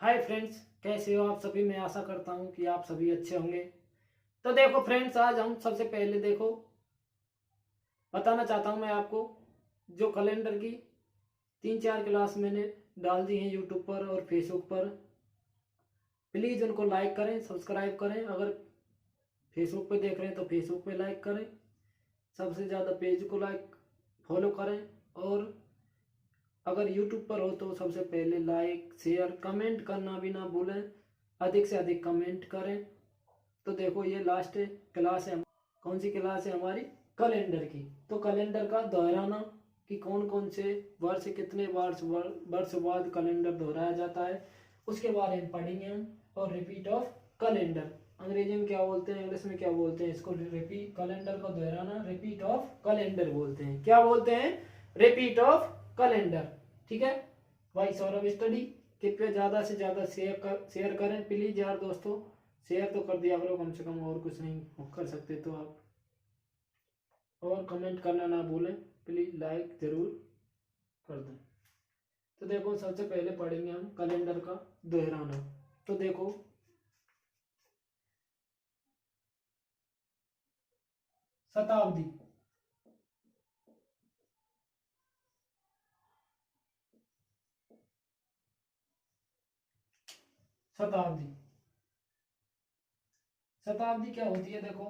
Hi friends, कैसे हो आप सभी। मैं आशा करता हूँ कि आप सभी अच्छे होंगे। तो देखो फ्रेंड्स, आज हम सबसे पहले देखो बताना चाहता हूँ मैं आपको जो कैलेंडर की 3-4 क्लास मैंने डाल दी हैं यूट्यूब पर और फेसबुक पर। प्लीज़ उनको लाइक करें, सब्सक्राइब करें। अगर फेसबुक पे देख रहे हैं तो फेसबुक पे लाइक करें, सबसे ज़्यादा पेज को लाइक फॉलो करें। और अगर यूट्यूब पर हो तो सबसे पहले लाइक शेयर कमेंट करना भी ना भूलें, अधिक से अधिक कमेंट करें। तो देखो ये लास्ट क्लास है। कौन सी क्लास है हमारी? कैलेंडर की। तो कैलेंडर का दोहराना कि कौन कौन से वर्ष कितने वर्ष बाद कैलेंडर दोहराया जाता है उसके बारे में पढ़ेंगे हम। और रिपीट ऑफ कैलेंडर अंग्रेजी में क्या बोलते हैं, इंग्लिश में क्या बोलते हैं इसको? रिपीट कैलेंडर का दोहराना रिपीट ऑफ कैलेंडर बोलते हैं। क्या बोलते हैं? Repeat of calendar. ठीक है भाई। सौरभ स्टडी कृपया ज़्यादा से ज़्यादा शेयर करें प्लीज़ यार दोस्तों। शेयर तो कर दिया करो कम से कम, और कुछ नहीं कर सकते तो आप। और कमेंट करना ना भूलें, प्लीज़ लाइक ज़रूर कर दें। तो देखो सबसे पहले पढ़ेंगे हम कैलेंडर का दोहराना। तो देखो शताब्दी। शताब्दी शताब्दी क्या होती है? देखो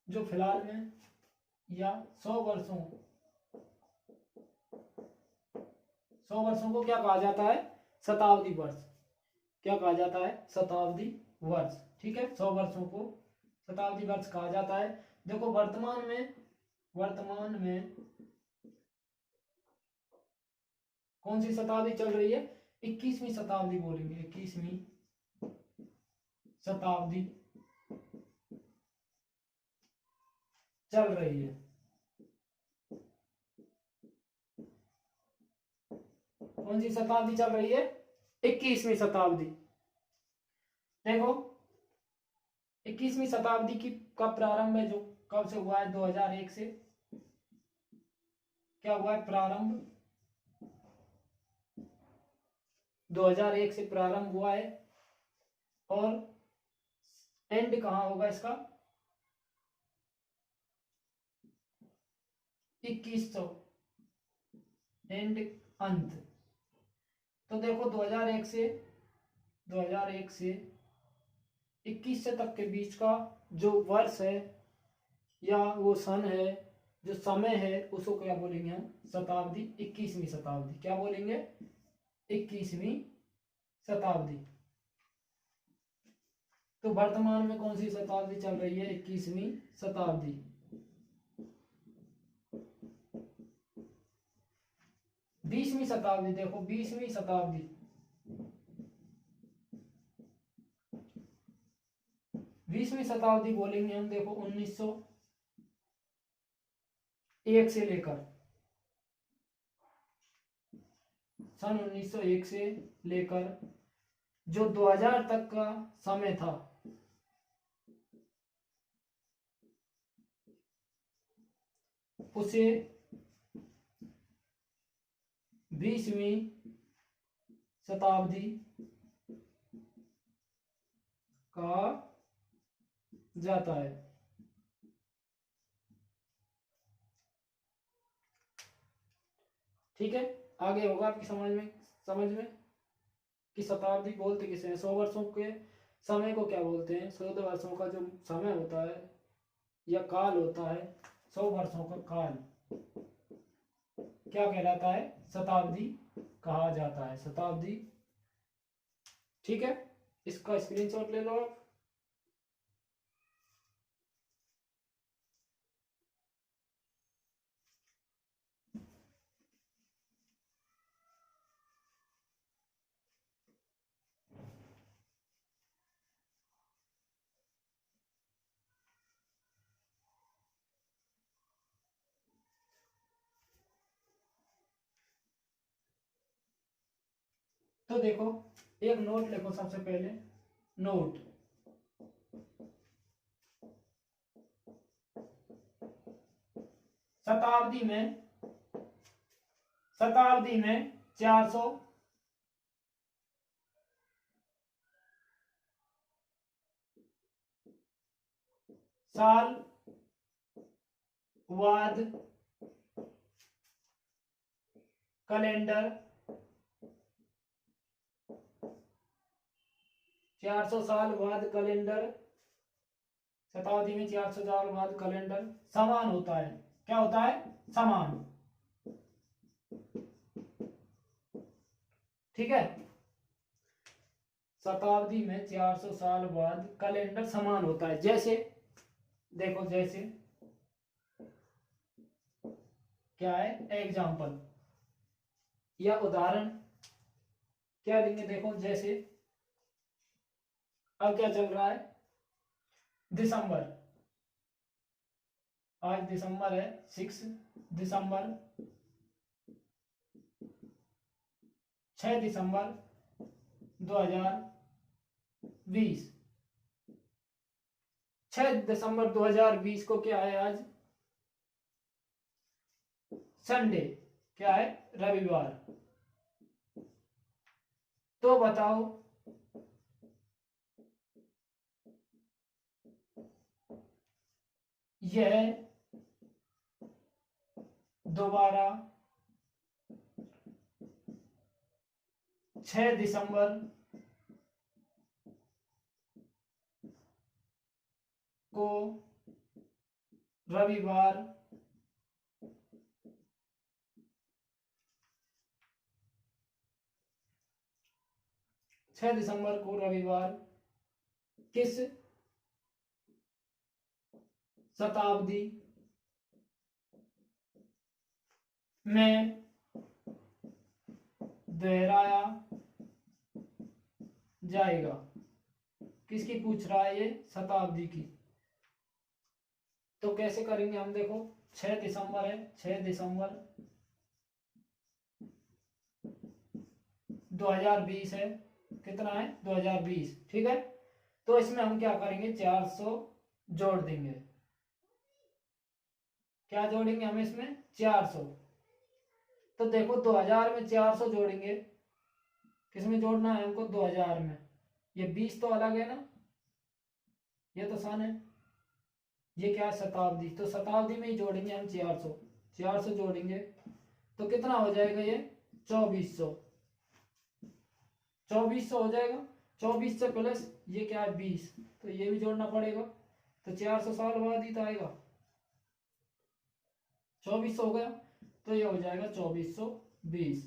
जो फिलहाल में या 100 वर्षों 100 वर्षों को क्या कहा जाता है? शताब्दी वर्ष। क्या कहा जाता है? शताब्दी वर्ष। ठीक है, 100 वर्षों को शताब्दी वर्ष कहा जाता है। देखो वर्तमान में कौन सी शताब्दी चल रही है? 21वीं शताब्दी बोलेंगे। 21वीं शताब्दी चल रही है। कौन सी शताब्दी चल रही है? 21वीं शताब्दी। देखो 21वीं शताब्दी की का प्रारंभ है जो कब से हुआ है? 2001 से। क्या हुआ है? प्रारंभ 2001 से प्रारंभ हुआ है। और एंड कहाँ होगा इसका? 2100 एंड अंत। तो देखो 2001 से 21 तक के बीच का जो वर्ष है या वो सन है, जो समय है, उसको क्या बोलेंगे हम? शताब्दी। 21वीं शताब्दी। क्या बोलेंगे? 21वीं शताब्दी। तो वर्तमान में कौन सी शताब्दी चल रही है? 21वीं शताब्दी। 20वीं शताब्दी। देखो 20वीं शताब्दी 20वीं शताब्दी बोलेंगे हम। देखो 1901 से लेकर सन 1901 से लेकर जो 2000 तक का समय था, उसे 20वीं शताब्दी कहा जाता है। ठीक है, आगे होगा आपकी समझ में कि शताब्दी बोलते किसे हैं। 100 वर्षों के समय को क्या बोलते हैं? 100 वर्षों का जो समय होता है या काल होता है, 100 वर्षों का काल क्या कहलाता है? शताब्दी कहा जाता है। शताब्दी। ठीक है, इसका स्क्रीनशॉट ले लो आप। तो देखो एक नोट लिखो सबसे पहले। नोट। शताब्दी में 400 साल बाद कैलेंडर 400 साल बाद कैलेंडर, शताब्दी में 400 साल बाद कैलेंडर समान होता है। क्या होता है? समान। ठीक है, शताब्दी में 400 साल बाद कैलेंडर समान होता है। जैसे देखो, जैसे क्या है एग्जाम्पल या उदाहरण क्या देंगे? देखो जैसे अब क्या चल रहा है? दिसंबर, आज दिसंबर है 6 दिसंबर, 6 दिसंबर 2020। 6 दिसंबर 2020 को क्या है? आज संडे, क्या है? रविवार। तो बताओ यह दोबारा 6 दिसंबर को रविवार दिसंबर को रविवार किस शताब्दी में दोहराया जाएगा? किसकी पूछ रहा है? ये शताब्दी की। तो कैसे करेंगे हम? देखो 6 दिसंबर है, 6 दिसंबर 2020 है। कितना है? 2020। ठीक है, तो इसमें हम क्या करेंगे? 400 जोड़ देंगे। क्या जोड़ेंगे हम इसमें? 400। तो देखो 2000 में 400 जोड़ेंगे, किसमें जोड़ना है हमको? 2000 में। ये 20 तो अलग है ना, ये तो सन है। ये क्या है? शताब्दी। तो शताब्दी में ही जोड़ेंगे हम 400। 400 जोड़ेंगे तो कितना हो जाएगा? ये 2400। 2400 हो जाएगा। 24 से प्लस ये क्या है? 20, तो ये भी जोड़ना पड़ेगा। तो 400 साल बाद ही तो आएगा। 2400 हो गया, तो ये हो जाएगा 2420।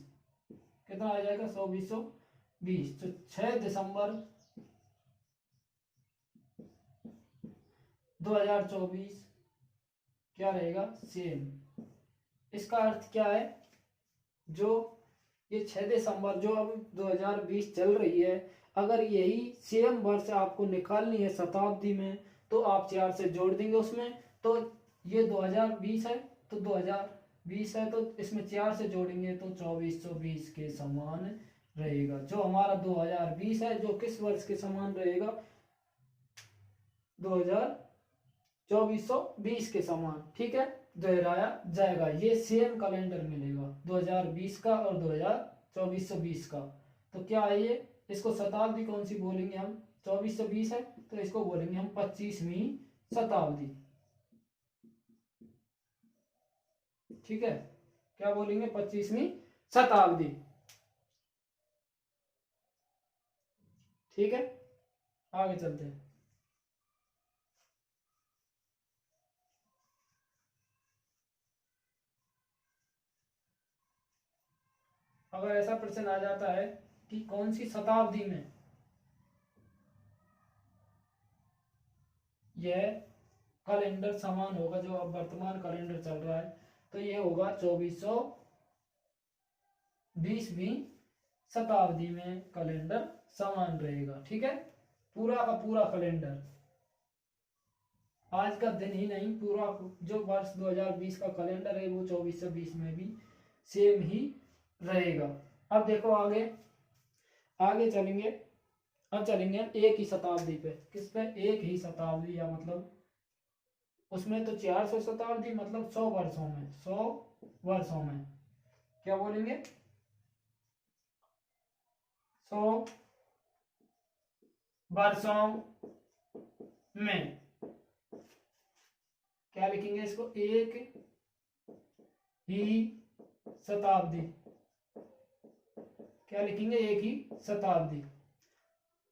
कितना आ जाएगा? 2420। तो 6 दिसंबर 2024 क्या रहेगा? सेम। इसका अर्थ क्या है? जो ये 6 दिसंबर जो अब 2020 चल रही है, अगर यही सेम वर्ष आपको निकालनी है शताब्दी में, तो आप 4 से जोड़ देंगे उसमें। तो ये 2020 है, तो 2020 है, तो इसमें 4 से जोड़ेंगे तो 2420 के समान रहेगा। जो हमारा 2020 है, जो किस वर्ष के समान रहेगा? 2420 के समान। ठीक है, दोहराया जाएगा। ये सेम कैलेंडर मिलेगा 2020 का और 2420 का। तो क्या है ये? इसको शताब्दी कौन सी बोलेंगे हम? 2420 है, तो इसको बोलेंगे हम 25वीं शताब्दी। ठीक है, क्या बोलेंगे? 25वीं शताब्दी। ठीक है, आगे चलते हैं। अगर ऐसा प्रश्न आ जाता है कि कौन सी शताब्दी में यह कैलेंडर समान होगा, जो अब वर्तमान कैलेंडर चल रहा है, तो ये होगा 2420वीं शताब्दी में कैलेंडर समान रहेगा। ठीक है, पूरा का पूरा कैलेंडर, आज का दिन ही नहीं, पूरा जो वर्ष 2020 का कैलेंडर है वो 2420 में भी सेम ही रहेगा। अब देखो आगे, आगे चलेंगे। अब चलेंगे एक ही शताब्दी पे। किस पे? एक ही शताब्दी, या मतलब उसमें तो 400 शताब्दी, मतलब 100 वर्षों में। 100 वर्षों में क्या बोलेंगे? 100 वर्षों में क्या लिखेंगे इसको, एक ही शताब्दी। क्या लिखेंगे, एक ही शताब्दी।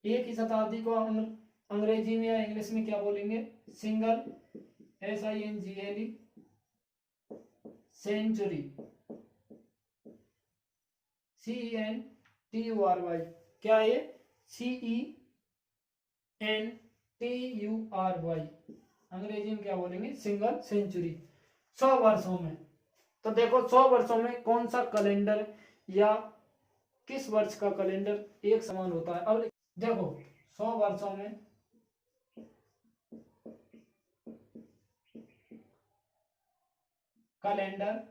एक ही शताब्दी को अंग्रेजी में या इंग्लिश में क्या बोलेंगे, सिंगल, SINGLE, सेंचुरी, CENTURY। क्या ये, CENTURY, अंग्रेजी में क्या बोलेंगे, सिंगल सेंचुरी। 100 वर्षों में। तो देखो 100 वर्षों में कौन सा कैलेंडर या किस वर्ष का कैलेंडर एक समान होता है। अब देखो 100 वर्षों में कैलेंडर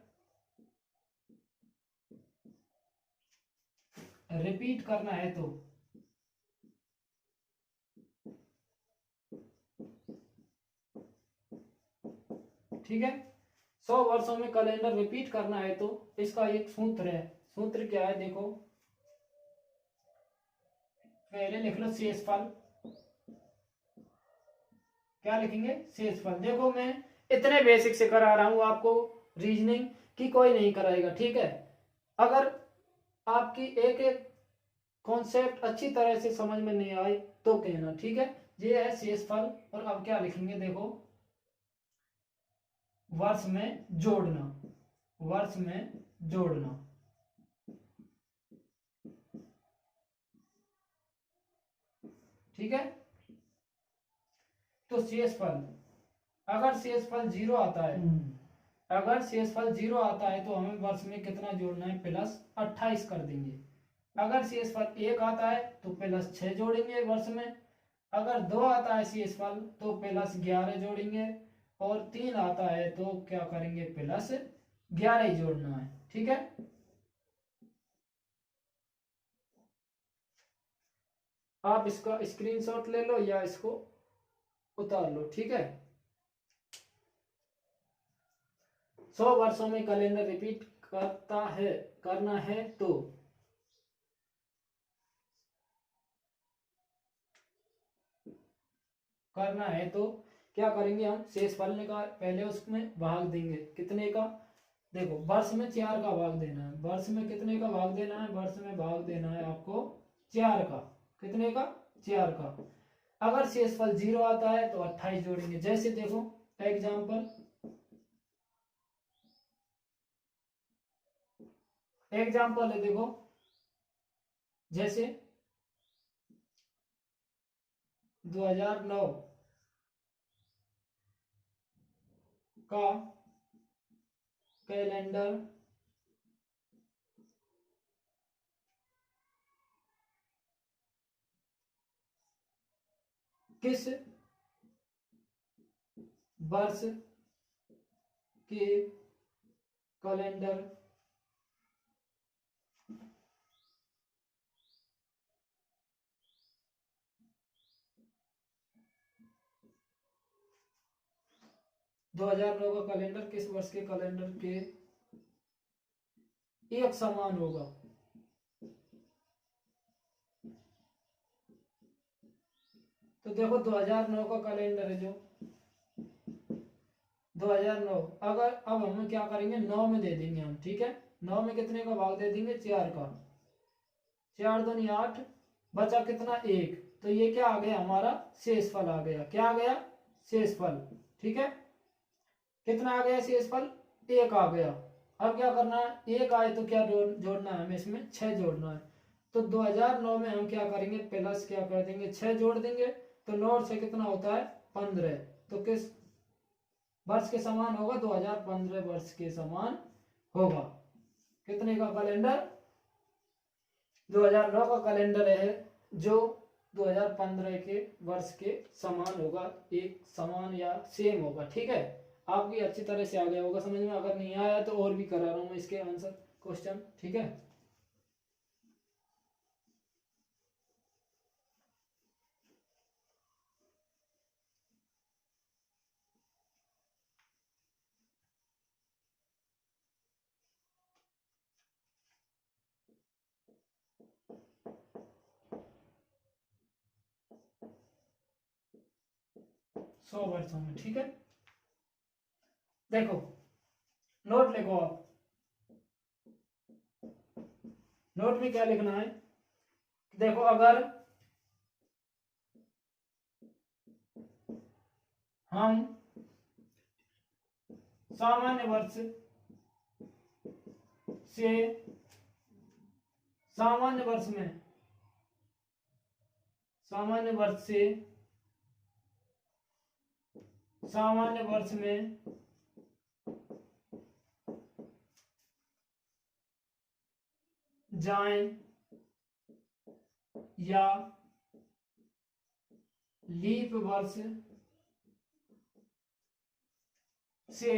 रिपीट करना है तो ठीक है, 100 वर्षों में कैलेंडर रिपीट करना है तो इसका एक सूत्र है। सूत्र क्या है, देखो पहले लिख लो शेषफल। क्या लिखेंगे, शेषफल। देखो मैं इतने बेसिक से करा रहा हूं आपको रीजनिंग की, कोई नहीं कराएगा, ठीक है। अगर आपकी एक एक कॉन्सेप्ट अच्छी तरह से समझ में नहीं आए तो कहना, ठीक है। ये है शेषफल। और अब क्या लिखेंगे, देखो वर्ष में जोड़ना, वर्ष में जोड़ना। ठीक है, तो शेषफल, अगर शेषफल 0 आता है, अगर शेषफल 0 आता है तो हमें वर्ष में कितना जोड़ना है, +28 कर देंगे। अगर शेषफल 1 आता है तो +6 जोड़ेंगे वर्ष में। अगर 2 आता है शेषफल तो +11 जोड़ेंगे। और 3 आता है तो क्या करेंगे, +11 ही जोड़ना है, ठीक है। आप इसका स्क्रीनशॉट ले लो या इसको उतार लो, ठीक है। 100 वर्षों में कैलेंडर रिपीट करना है तो क्या करेंगे, हम शेषफल का पहले उसमें भाग देंगे, कितने का, देखो वर्ष में 4 का भाग देना है। वर्ष में कितने का भाग देना है, वर्ष में भाग देना है आपको 4 का। कितने का, 4 का। अगर शेषफल 0 आता है तो 28 जोड़ेंगे। जैसे देखो एग्जाम्पल है, देखो जैसे 2009 का कैलेंडर किस वर्ष के कैलेंडर 2009 का कैलेंडर किस वर्ष के कैलेंडर के एक समान होगा। तो देखो 2009 का कैलेंडर है जो 2009, अगर अब हम क्या करेंगे, 9 में दे देंगे हम, ठीक है। 9 में कितने का भाग दे देंगे, 4 का। 4 दूनी 8, बचा कितना, 1। तो ये क्या आ गया, हमारा शेषफल आ गया। क्या आ गया, शेषफल, ठीक है। कितना आ गया शेषफल, 1 आ गया। अब क्या करना है, 1 आए तो क्या जोड़ना है हमें, इसमें 6 जोड़ना है। तो 2009 में हम क्या करेंगे, प्लस क्या कर देंगे, 6 जोड़ देंगे। तो 9 से कितना होता है, 15। तो किस वर्ष के समान होगा, 2015 वर्ष के समान होगा। कितने का कैलेंडर, 2009 का कैलेंडर है जो 2015 के वर्ष के समान होगा, एक समान या सेम होगा, ठीक है। आपकी अच्छी तरह से आ गया होगा समझ में। अगर नहीं आया तो और भी करा रहा हूं मैं इसके आंसर क्वेश्चन, ठीक है। सौ वर्षों में, ठीक है। देखो नोट लिखो आप। नोट में क्या लिखना है, देखो अगर हम सामान्य वर्ष से सामान्य वर्ष में सामान्य वर्ष में जाएं या लीप वर्ष से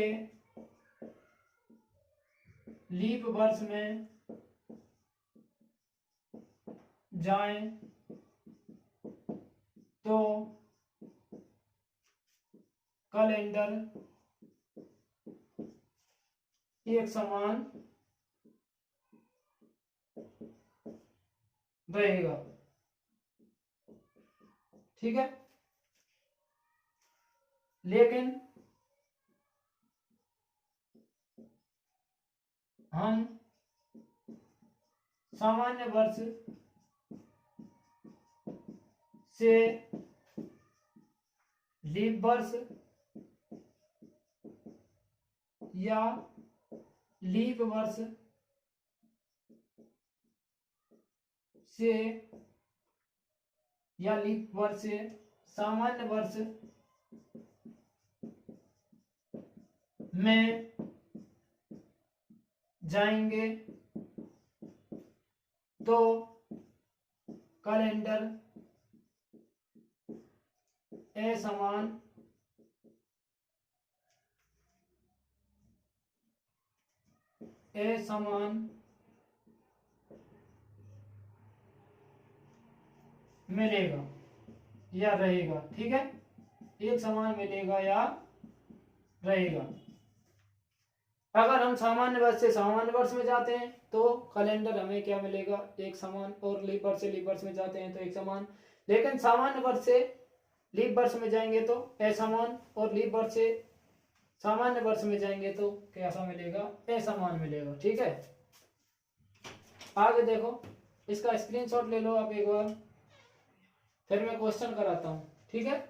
लीप वर्ष में जाएं तो कैलेंडर एक समान रहेगा। ठीक है, लेकिन हम सामान्य वर्ष से लीप वर्ष या लीप वर्ष से या लीप वर्ष से सामान्य वर्ष में जाएंगे तो कैलेंडर असमान मिलेगा या रहेगा। ठीक है, एक समान मिलेगा या रहेगा। अगर हम सामान्य वर्ष से सामान्य वर्ष में जाते हैं तो कैलेंडर हमें क्या मिलेगा, एक समान, और लीप वर्ष से लीप वर्ष में जाते हैं तो एक समान। लेकिन सामान्य वर्ष से लीप वर्ष में जाएंगे तो असमान, और लीप वर्ष से सामान्य वर्ष में जाएंगे तो कैसा मिलेगा, असमान मिलेगा। ठीक है, आगे देखो, इसका स्क्रीनशॉट ले लो आप एक बार, फिर मैं क्वेश्चन कराता हूं। ठीक है,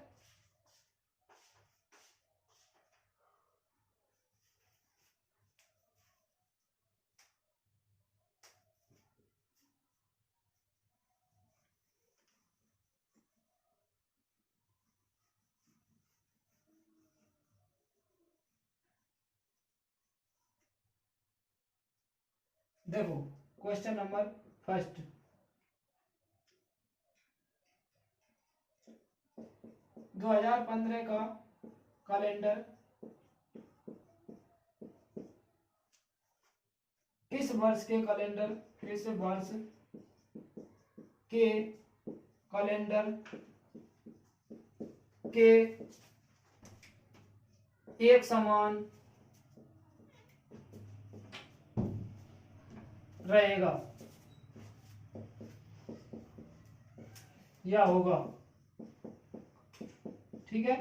देखो क्वेश्चन नंबर फर्स्ट, 2015 का कैलेंडर किस वर्ष के कैलेंडर, फिर से वर्ष के कैलेंडर के एक समान रहेगा या होगा। ठीक है,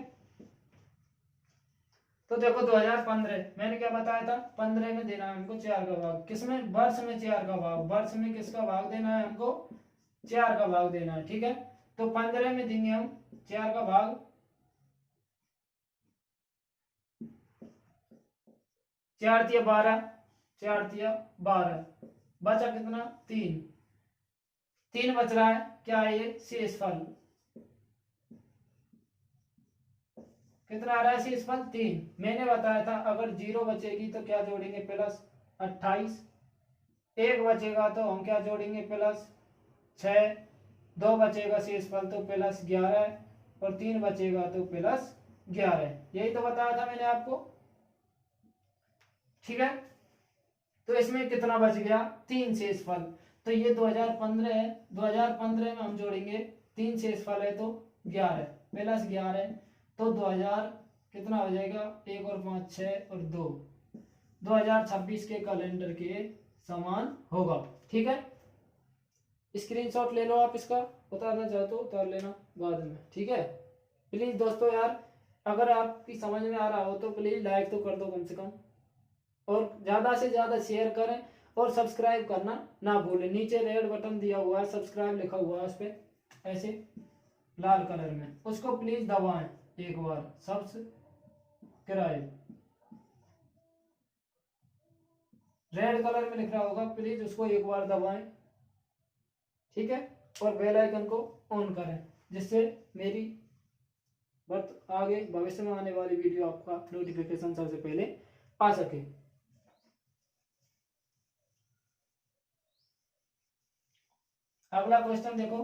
तो देखो 2015 मैंने क्या बताया था, 15 में देना है हमको 4 का भाग, किसमें, वर्ष में 4 का भाग, वर्ष में किसका भाग देना है हमको, 4 का भाग देना है। ठीक है, तो 15 में देंगे हम 4 का भाग, 4 तिया 12, 4 तिया 12, बचा कितना, 3 बच रहा है, क्या है ये, शेषफल कितना आ रहा है, शेषफल 3। मैंने बताया था अगर 0 बचेगी तो क्या जोड़ेंगे, प्लस 28, 1 बचेगा तो हम क्या जोड़ेंगे, प्लस 6, 2 बचेगा शेषफल तो प्लस 11, और 3 बचेगा तो प्लस 11। यही तो बताया था मैंने आपको। ठीक है, तो इसमें कितना बच गया, 3 शेषफल, तो ये 2015 है, 2015 में हम जोड़ेंगे 3 शेषफल है तो 11 प्लस 11, तो 2000 कितना हो जाएगा, 1 और 5 6 और 2, 2026 के कैलेंडर के समान होगा। ठीक है, स्क्रीनशॉट ले लो आप, इसका उतारना चाहो तो उतार लेना बाद में। ठीक है, प्लीज दोस्तों यार अगर आपकी समझ में आ रहा हो तो प्लीज लाइक तो कर दो कम से कम, और ज्यादा से ज्यादा शेयर करें, और सब्सक्राइब करना ना भूलें। नीचे रेड बटन दिया हुआ है, सब्सक्राइब लिखा हुआ है, उस पर ऐसे लाल कलर में, उसको प्लीज दबाएं एक बार, सब्सक्राइब रेड कलर में लिख रहा होगा, प्लीज उसको एक बार दबाएं, ठीक है। और बेल आइकन को ऑन करें, जिससे मेरी आगे भविष्य में आने वाली वीडियो आपका नोटिफिकेशन सबसे पहले आ सके। अगला क्वेश्चन देखो,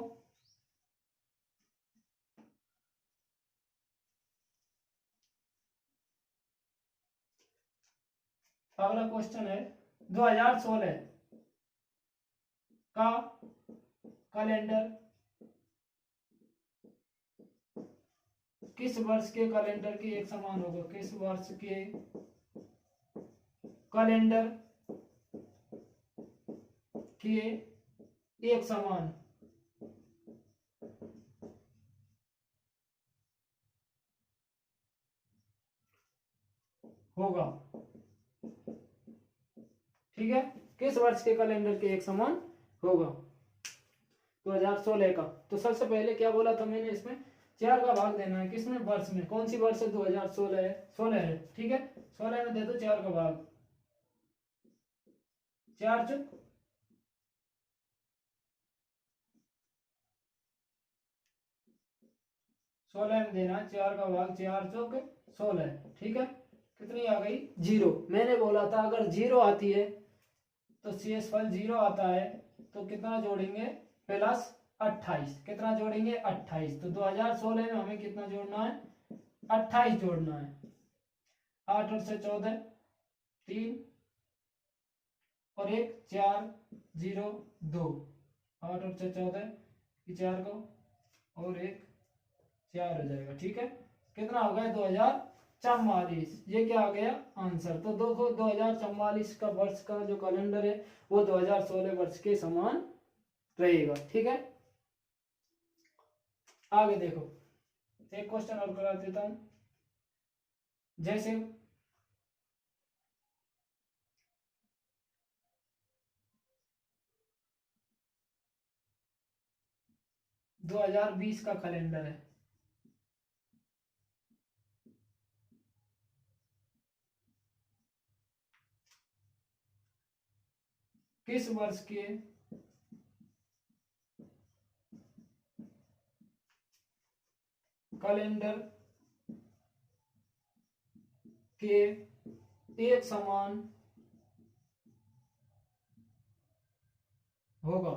अगला क्वेश्चन है 2016 का कैलेंडर किस वर्ष के कैलेंडर के एक समान होगा? किस वर्ष के कैलेंडर के एक समान होगा? ठीक है, किस वर्ष के कैलेंडर के एक समान होगा? 2016 का। तो सबसे पहले क्या बोला था मैंने, इसमें 4 का भाग देना है। किसमें? वर्ष में। कौन सी वर्ष है? 2016 है, 16 है, ठीक है। 16 में दे दो 4 का भाग, 4 चुक 16 में देना 4 का भाग, 4 चौक 16, ठीक है। कितनी आ गई? 0। मैंने बोला था अगर 0 आती है तो शेषफल 0 आता है तो कितना जोड़ेंगे? प्लस 28। कितना जोड़ेंगे? 28। तो 2016 में हमें कितना जोड़ना है? 28 जोड़ना है। 8 और से 14, 3 और 1 4 0 2, 8 और से 14 4 को और 1 4 हो जाएगा, ठीक है। कितना हो गया? 2044। ये क्या आ गया? आंसर। तो देखो 2044 का वर्ष का जो कैलेंडर है वो 2016 वर्ष के समान रहेगा, ठीक है। आगे देखो, एक क्वेश्चन और करा देता हूं। जैसे 2020 का कैलेंडर है, किस वर्ष के कैलेंडर के एक समान होगा?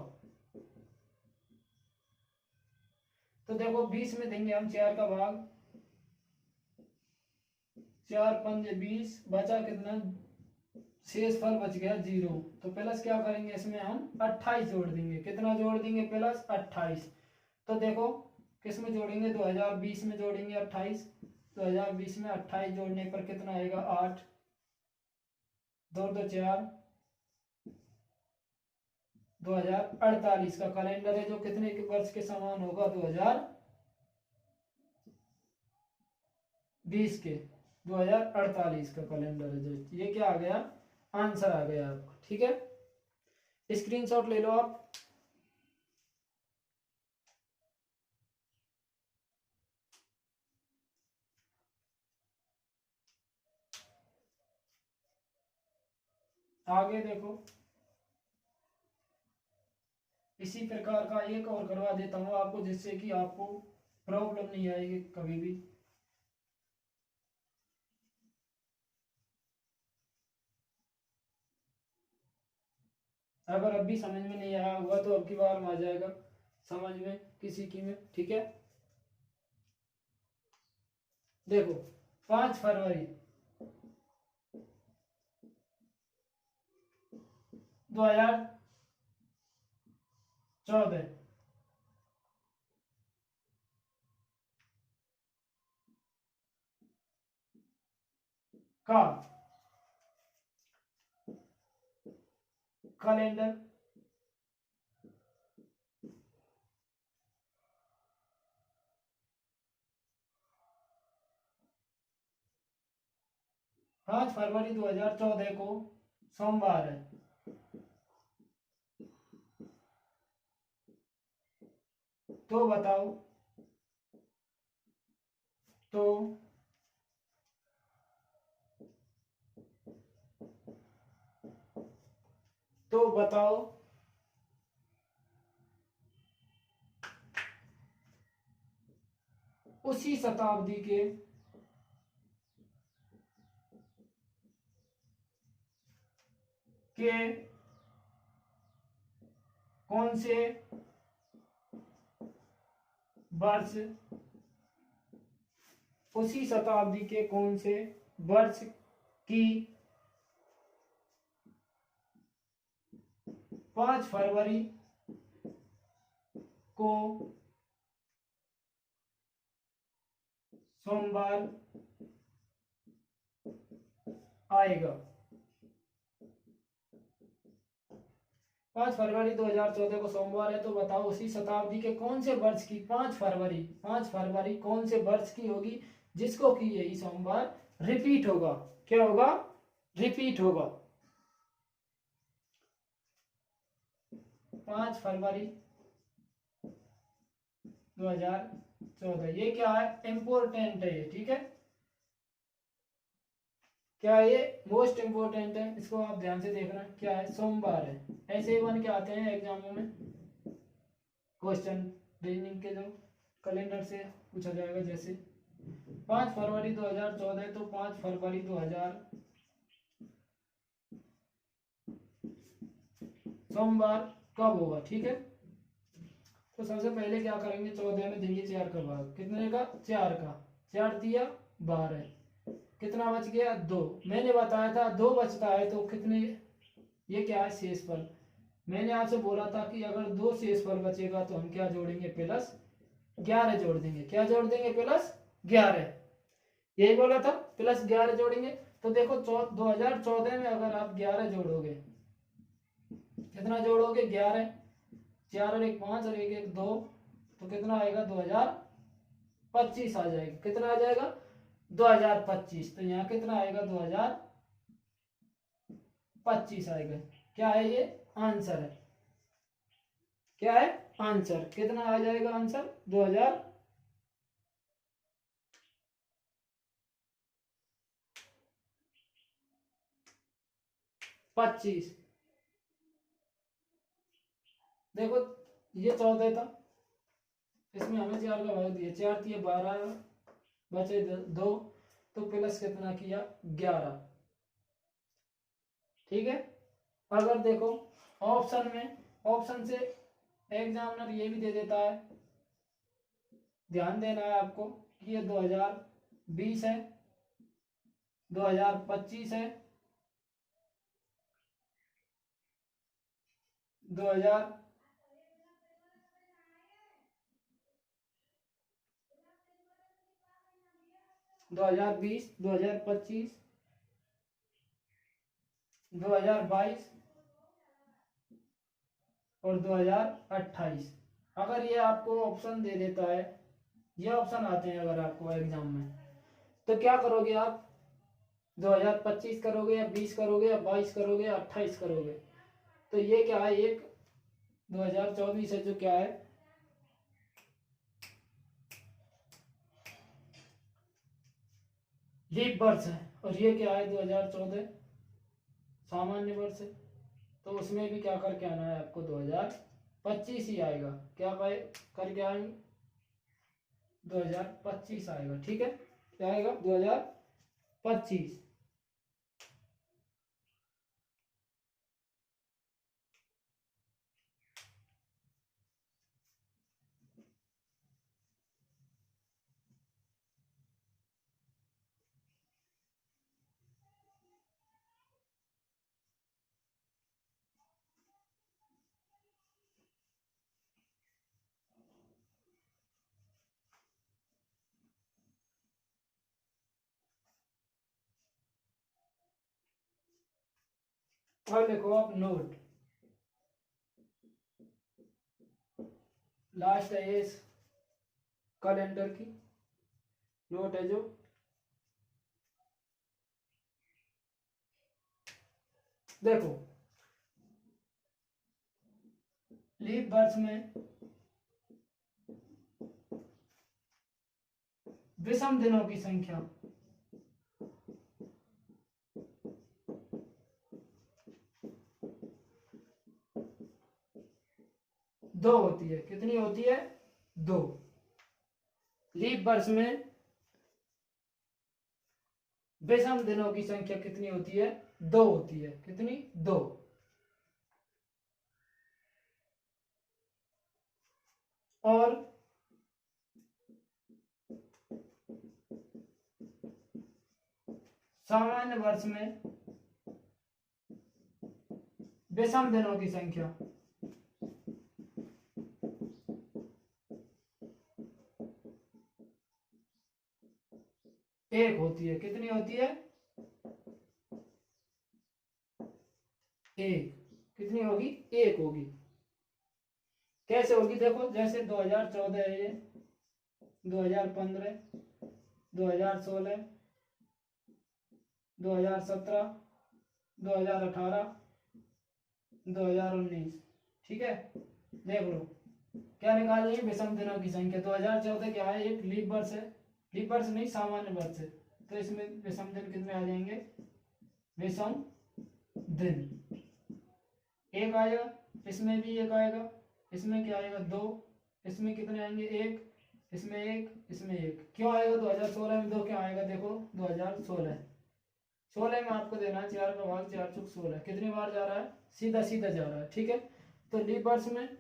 तो देखो 20 में देंगे हम 4 का भाग, 4 पंजे 20, बचा कितना? शेष फल बच गया 0। तो प्लस क्या करेंगे? इसमें हम 28 जोड़ देंगे। कितना जोड़ देंगे? प्लस 28। तो देखो किस में जोड़ेंगे? 2020 में जोड़ेंगे 28। 2020 में 28 जोड़ने पर कितना आएगा? 8 2 2 4, 2048 का कैलेंडर है जो कितने के वर्ष के समान होगा? 2020 के। 2048 का कैलेंडर है जो, ये क्या आ गया? आंसर आ गया आपका, ठीक है। स्क्रीनशॉट ले लो आप। आगे देखो, इसी प्रकार का एक और करवा देता हूं आपको, जिससे कि आपको प्रॉब्लम नहीं आएगी कभी भी। अगर अभी समझ में नहीं आया हुआ तो अब की बार में आ जाएगा समझ में किसी की में, ठीक है। देखो 5 फरवरी 2014 का कैलेंडर 5 फरवरी 2014 को सोमवार है। तो बताओ, तो बताओ उसी शताब्दी के कौन से वर्ष, उसी शताब्दी के कौन से वर्ष की 5 फरवरी को सोमवार आएगा। 5 फरवरी 2014 को सोमवार है, तो बताओ उसी शताब्दी के कौन से वर्ष की 5 फरवरी कौन से वर्ष की होगी जिसको कि यही सोमवार रिपीट होगा। क्या होगा? रिपीट होगा। 5 फरवरी 2014, ये क्या है? इंपोर्टेंट है ये, ठीक है। क्या ये मोस्ट इंपोर्टेंट है, इसको आप ध्यान से देखना। क्या है? सोमवार है। ऐसे ही बन के आते हैं एग्जामों में क्वेश्चन, रीजनिंग के जो कैलेंडर से पूछा जाएगा। जैसे 5 फरवरी 2014, तो 5 फरवरी 2000 सोमवार कब होगा, ठीक है। तो सबसे पहले क्या करेंगे, 14 में देंगे 4 का भाग। कितने का? 4 का। 4 दिया 12, कितना बच गया? 2। मैंने बताया था 2 बचता है तो कितने, ये क्या है? शेषफल। मैंने आपसे बोला था कि अगर 2 शेषफल बचेगा तो हम क्या जोड़ेंगे? प्लस 11 जोड़ देंगे। क्या जोड़ देंगे? प्लस 11। यही बोला था, प्लस 11 जोड़ेंगे। तो देखो 2014 में अगर आप 11 जोड़ोगे, कितना जोड़ोगे? 11। 4 और 1 5 और 1 1 2, तो कितना आएगा? 2025 आ जाएगा। कितना आ जाएगा? 2025। तो यहाँ कितना आएगा? 2025 आएगा। क्या है ये? आंसर है। क्या है? आंसर। कितना आ जाएगा आंसर? 2025। देखो ये 14 था, इसमें हमें 4 का भाग दिया। 4 दिए 12, बचे 2, तो प्लस कितना किया? 11, ठीक है। अगर देखो ऑप्शन में, ऑप्शन से एग्जामिनर ये भी दे देता है, ध्यान देना है आपको कि ये 2020 है, 2025 है, 2000 2020, 2025, 2022 और 2028। अगर ये आपको ऑप्शन दे देता है, ये ऑप्शन आते हैं अगर आपको एग्जाम में, तो क्या करोगे आप? 2025 करोगे या 20 करोगे या 22 करोगे या 28 करोगे? तो ये क्या है? एक 2024 है जो क्या है? लीप वर्ष है। और ये क्या है? 2014 सामान्य वर्ष है। तो उसमें भी क्या करके आना है आपको? 2025 ही आएगा। क्या करके आएंगे? 2025 आएगा, ठीक है। क्या आएगा? 2025। और देखो आप नोट, लास्ट है इस कैलेंडर की नोट है जो देखो लीप वर्ष में विषम दिनों की संख्या दो होती है। कितनी होती है? दो। लीप वर्ष में विषम दिनों की संख्या कितनी होती है? दो होती है। कितनी? दो। और सामान्य वर्ष में विषम दिनों की संख्या एक होती है। कितनी होती है? एक। कितनी होगी? एक होगी। कैसे होगी? देखो जैसे 2014 है ये, 2015, 2016, 2017, 2018, 2019। ठीक है, देख लो क्या निकाल रही है? विषम दिनों की संख्या। 2014 क्या है? एक लीप वर्ष है। लीप वर्ष नहीं, सामान्य वर्ष है, तो इसमें विषम दिन कितने आ जाएंगे? विषम दिन एक आएगा, इसमें भी एक आएगा, इसमें क्या आएगा? दो। इसमें कितने आएंगे? एक। इसमें एक, इसमें एक। क्यों आएगा? 2016 में दो क्यों आएगा? देखो 2016 में आपको देना है 4 का भाग 4 चौक 16। कितनी बार जा रहा है? सीधा सीधा जा रहा है। ठीक है, तो लीप वर्ष में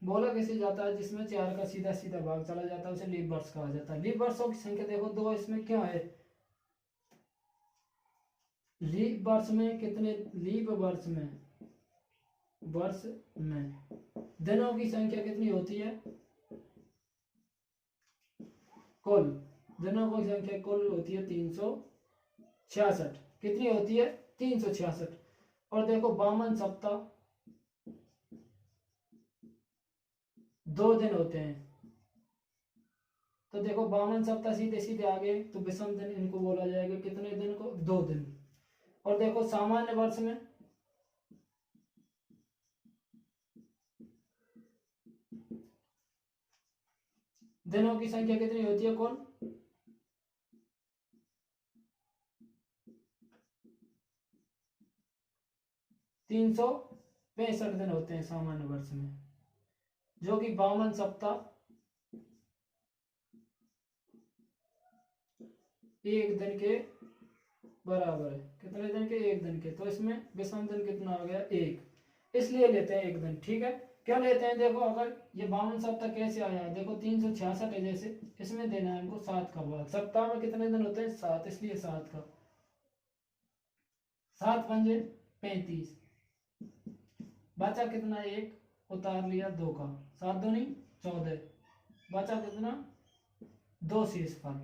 बोला कैसे जाता है? जिसमें 4 का सीधा सीधा भाग चला जाता है उसे लीप वर्ष कहा जाता है। लीप वर्षों की संख्या देखो दो। इसमें क्यों है? लीप वर्ष में कितने? लीप वर्ष में दिनों की संख्या कितनी होती है? कुल दिनों की संख्या कुल होती है 366। कितनी होती है? 366। और देखो 52 सप्ताह 2 दिन होते हैं, तो देखो 52 सप्ताह सीधे सीधे आगे, तो विषम दिन इनको बोला जाएगा। कितने दिन को? 2 दिन। और देखो सामान्य वर्ष में दिनों की संख्या कितनी होती है? कौन? 365 दिन होते हैं सामान्य वर्ष में, जो कि 52 सप्ताह 1 दिन के बराबर है। कितने दिन के? 1 दिन के। तो इसमें विषम दिन कितना आ गया? 1। इसलिए लेते हैं 1 दिन। ठीक है, क्यों लेते हैं? देखो अगर ये 52 सप्ताह कैसे आया है? देखो 366 है, जैसे इसमें देना है हमको 7 का भाग। सप्ताह में कितने दिन होते हैं? 7, इसलिए 7 का। 7 पंजे 35, बचा कितना? 1, उतार लिया 2 का। 7 दूनी 14, बचा कितना? 2 शेष फल।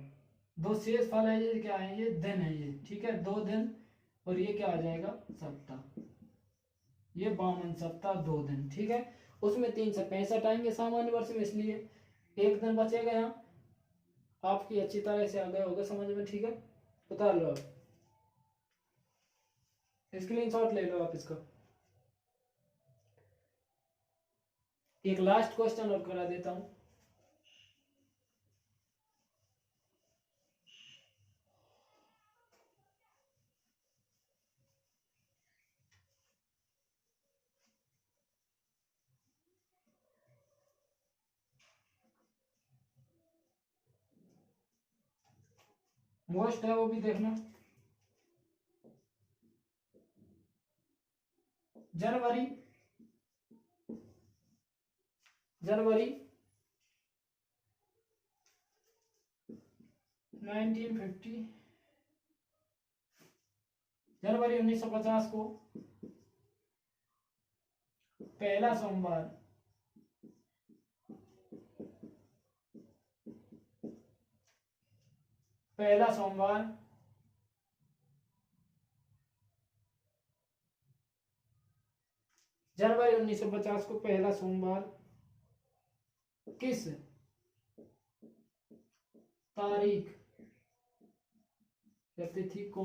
2 शेष फल है ये, क्या है? ये दिन है ये। ठीक है, 2 दिन। और ये क्या आ जाएगा? सप्ताह। ये 52 सप्ताह 2 दिन। ठीक है, उसमें 365 आएंगे सामान्य वर्ष में, इसलिए 1 दिन बचेगा यहाँ। आपकी अच्छी तरह से आ गया होगा समझ में। ठीक है, उतार लो, आप स्क्रीनशॉट ले लो आप इसका। एक लास्ट क्वेश्चन और करा देता हूं। मोस्ट है, वो भी देखना। जनवरी 1950, जनवरी 1950 को पहला सोमवार जनवरी 1950 को पहला सोमवार किस तारीख या तिथि को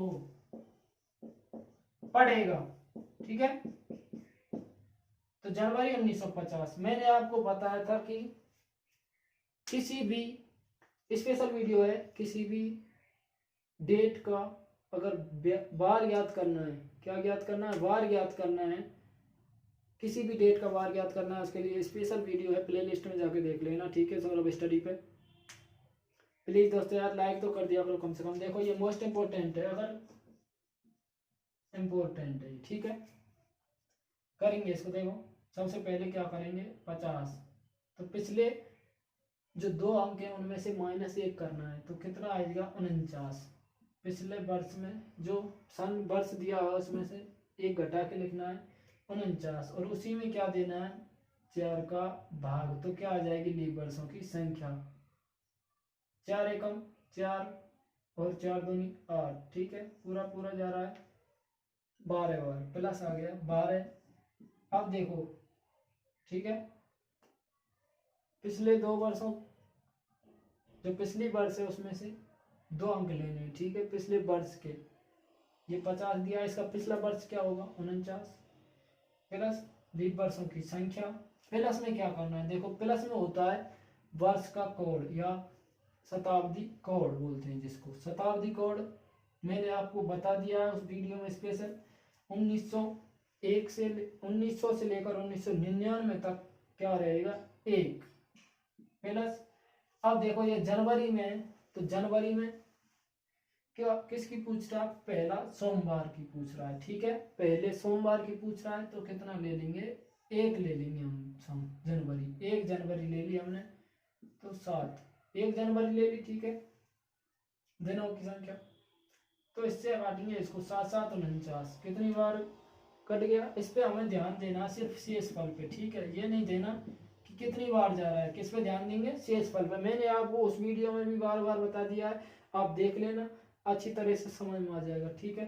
पड़ेगा? ठीक है। तो जनवरी 1950 मैंने आपको बताया था कि किसी भी स्पेशल वीडियो है, किसी भी डेट का अगर बार याद करना है, क्या याद करना है, वार याद करना है, किसी भी डेट का वार याद करना है, उसके लिए स्पेशल वीडियो है, प्लेलिस्ट में जाके देख लेना, ठीक है। सौरभ स्टडी पे प्लीज दोस्तों यार लाइक तो कर दिया करो कम से कम। देखो ये मोस्ट इम्पोर्टेंट है, अगर इम्पोर्टेंट है, ठीक है। करेंगे इसको, देखो सबसे पहले क्या करेंगे, 50। तो पिछले जो 2 अंक हैं उनमें से -1 करना है, तो कितना आएगा 49। पिछले वर्ष में जो सन वर्ष दिया हुआ उसमें से 1 घटा के लिखना है 49, और उसी में क्या देना है 4 का भाग, तो क्या आ जाएगी लीप वर्षों की संख्या। 4 एकम 4 और 4 दूनी 8, ठीक है। पूरा पूरा जा रहा है 12 बार प्लस आ गया 12। अब देखो, ठीक है, पिछले 2 वर्षों जो पिछली वर्ष है उसमें से 2 अंक लेने हैं, ठीक है। पिछले वर्ष के ये 50 दिया, इसका पिछला वर्ष क्या होगा 49 प्लस लीप वर्षों की संख्या। प्लस में क्या करना है, देखो प्लस में होता है वर्ष का कोड या शताब्दी कोड बोलते हैं जिसको, शताब्दी कोड मैंने आपको बता दिया है उस वीडियो में स्पेशल। 1901 से 1900 से लेकर 1999 तक क्या रहेगा 1 प्लस। अब देखो ये जनवरी में है, तो जनवरी में क्या किसकी पूछ रहा है, पहला सोमवार की पूछ रहा है, ठीक है। पहले सोमवार की पूछ रहा है, तो कितना ले लेंगे 1 ले लेंगे हम जनवरी, 1 जनवरी ले ली हमने, तो 7 1 जनवरी ले ली, ठीक है, दिनों की संख्या। तो इससे काटेंगे इसको 7 7 49, कितनी बार कट गया। इस पे हमें ध्यान देना सिर्फ शेष फल पे, ठीक है। ये नहीं देना कि कितनी बार जा रहा है, किस पे ध्यान देंगे, शेष फल पे। मैंने आपको उस वीडियो में भी बार बार बता दिया है, आप देख लेना, अच्छी तरह से समझ में आ जाएगा, ठीक है।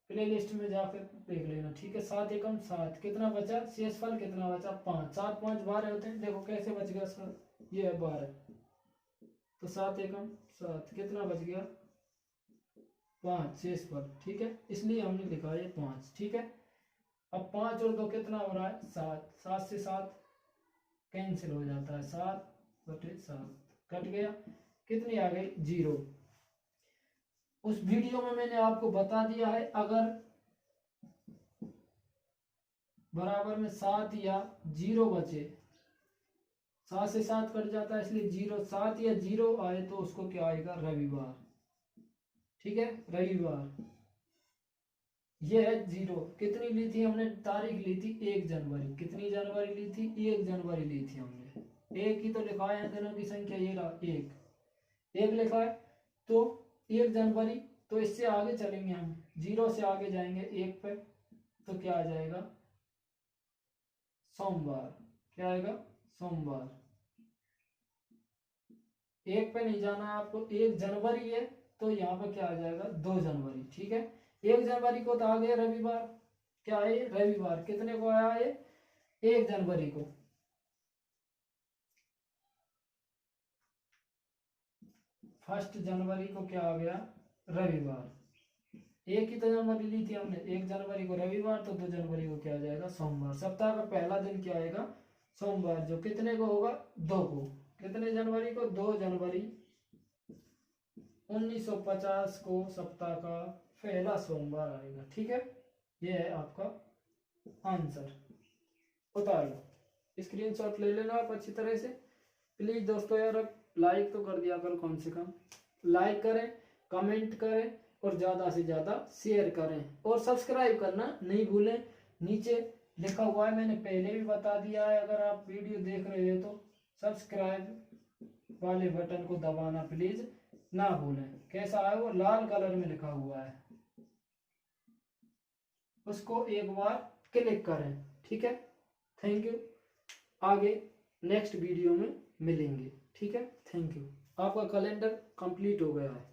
प्ले लिस्ट में जाकर देख लेना, ठीक है। 7 एकम 7, कितना बचा शेष फल, कितना बचा 5, 7 5 12 होते हैं, देखो कैसे बच गया सर, ये है 12, तो 7 एकम 7, कितना बच गया 5 शेष फल, ठीक है। इसलिए हमने लिखा ये 5, ठीक है। अब 5 और 2 कितना हो रहा है 7, 7 से 7 कैंसिल हो जाता है, 7/7 कट गया, कितनी आ गई 0। उस वीडियो में मैंने आपको बता दिया है, अगर बराबर में 7 या 0 बचे, 7 से 7 कट जाता है इसलिए 0, 7 या 0 आए तो उसको क्या आएगा रविवार, ठीक है, रविवार। ये है 0, कितनी ली थी हमने तारीख, ली थी 1 जनवरी, कितनी जनवरी ली थी 1 जनवरी ली थी हमने। 1 ही तो लिखा है दिनों की संख्या, ये रहा 1 लिखा है, तो 1 जनवरी। तो इससे आगे चलेंगे हम, 0 से आगे जाएंगे 1 पे, तो क्या आ जाएगा सोमवार, क्या आएगा सोमवार। 1 पे नहीं जाना आपको, 1 जनवरी है तो यहाँ पे क्या आ जाएगा 2 जनवरी, ठीक है। 1 जनवरी को तो आ गया रविवार, क्या है रविवार, कितने को आया है 1 जनवरी को। फर्स्ट जनवरी को क्या आ गया रविवार, 1 ही तो जनवरी ली थी हमने, 1 जनवरी को रविवार, तो 2 जनवरी को क्या आ जाएगा सोमवार। सप्ताह का पहला दिन क्या आएगा सोमवार, जो कितने को होगा 2 को, कितने जनवरी को 2 जनवरी 1950 को सप्ताह का पहला सोमवार आएगा, ठीक है। ये है आपका आंसर, उतार लो, स्क्रीनशॉट ले लेना आप अच्छी तरह से। प्लीज दोस्तों यार अब लाइक तो कर दिया करो, कम से कम लाइक करें, कमेंट करें और ज़्यादा से ज़्यादा शेयर करें, और सब्सक्राइब करना नहीं भूलें। नीचे लिखा हुआ है, मैंने पहले भी बता दिया है, अगर आप वीडियो देख रहे हो तो सब्सक्राइब वाले बटन को दबाना प्लीज ना भूलें। कैसा है वो लाल कलर में लिखा हुआ है, उसको एक बार क्लिक करें, ठीक है। थैंक यू, आगे नेक्स्ट वीडियो में मिलेंगे, ठीक है। थैंक यू, आपका कैलेंडर कंप्लीट हो गया है।